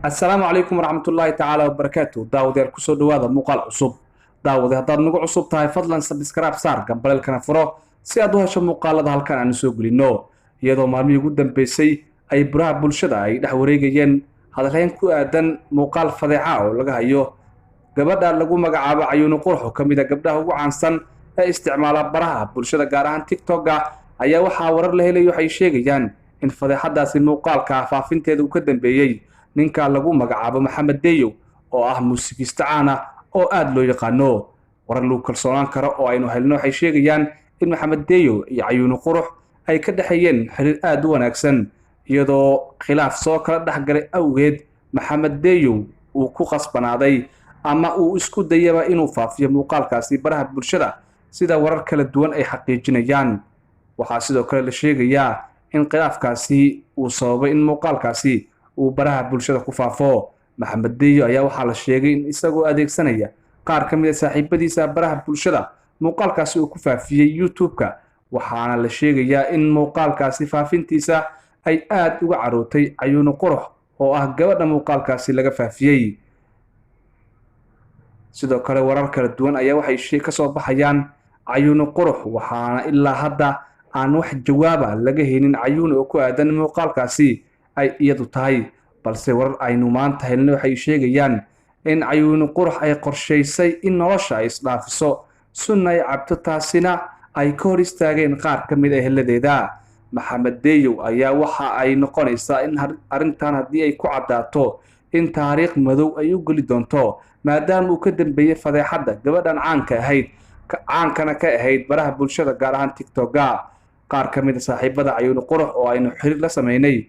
السلام عليكم ورحمة الله تعالى وبركاته داود يركسو دوادا مقال عصب داود هداد نقو عصب تاي فضلا سبسكرايب صار قبل الكنافرو سي ادو هشو مقالة هالكان عن سوق لينو يدو مالمي قدام بيسي اي براه بلشدا اي دحوريغيين هذا لين كو ادن مقال فضيحة لغا هيو gabadha lagu magacaabo Cayuun Qurux kamida gabdhaha ugu caansan ee isticmaala baraha bulshada gaar ahaan TikTok ayaa waxa warar la helay waxay sheegayaan in fadeexadaasi muuqaalka faafinteedu uu ka dambeeyay ninka lagu magacaabo Maxamed Deyo oo ah muusikiista caan ah oo aad loo yaqaano warar lagu kalsoonaan karo oo aynu helno waxay sheegayaan in Maxamed Deyo iyo Cayuun Qurux ay ka dhaxayeen xiriir aad u wanaagsan iyadoo khilaaf soo kala dhaxgalay awgeed Maxamed Deyo uu ku qasbanaaday ama uu isku dayaba inuu faafiyo muuqaalkaasi baraha bulshada sida warar kala duwan ay xaqiijinayaan waxa sidoo kale la sheegayaa in khilaafkaasi uu sababay in muuqaalkaasi uu baraha bulshada ku faafo Maxamed Deyo ayaa waxa la sheegay in isagoo adeegsanaya qaar ka mid ah saaxiibadiisa baraha bulshada muuqaalkaasi uu ku faafiyay YouTube-ka waxaana la sheegayaa in muuqaalkaasi faafintiisa ay aad uga carootay Cayuun Qurux oo ah gabadha muuqaalkaasi laga faafiyay sidoo kale warar kala duwan ayaa waxay ka soo baxayaan Cayuun Qurux waxaana ilaa hadda aan wax jawaab laga helin Cayuun oo ku aadan muuqaalkaasi ay iyadu tahay balse warar aynu maanta helnay waxay sheegayaan in Cayuun Qurux ay qorsheysay in nolosha ay isdhaafiso sunnay cabto taasina ay ka hor istaageen qaar ka mid ah heladeeda Maxamed Deyo ayaa waxa ay noqonaysaa in arintan haddii ay ku cadaato in taariikh madow ay u gali doonto maadaama uu ka dambeeyay fadeexada gabadhan caankana ka ahayd baraha bulshada gaar ahaan TikTok qaar ka mid ah saaxiibada Cayuun Qurux oo aynu xiriir la sameynay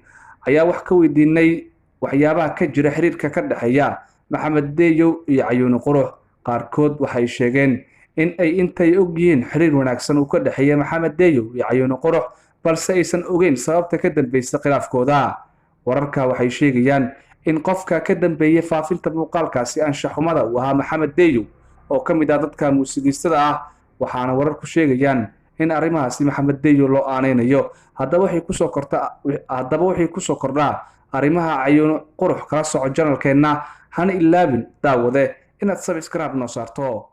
ayaa wax ka weydiinay waxyaabaha ka jira xiriirka ka dhaxeeya Maxamed Deyo iyo Cayuun Qurux qaarkood waxay sheegeen in ay intay ogyihiin xiriir wanaagsan uu ka dhaxeeya Maxamed Deyo iyo Cayuun Qurux balse aysan ogeyn sababta ka dambeysay khilaafkooda wararka waxay sheegayaan in qofka ka dambeeyay faafinta muuqaalkaasi anshaxumada uu ahaa Maxamed Deyo oo ka mid ah dadka muusikiistada ah waxaana wararku sheegayaan in arrimahaasi Maxamed Deyo loo aaneynayo haddaba waxay ku soo kordhaa arrimaha Cayuun Qurux kala soco channelkeena hana ilaabin daawade inaad subscribe noo saarto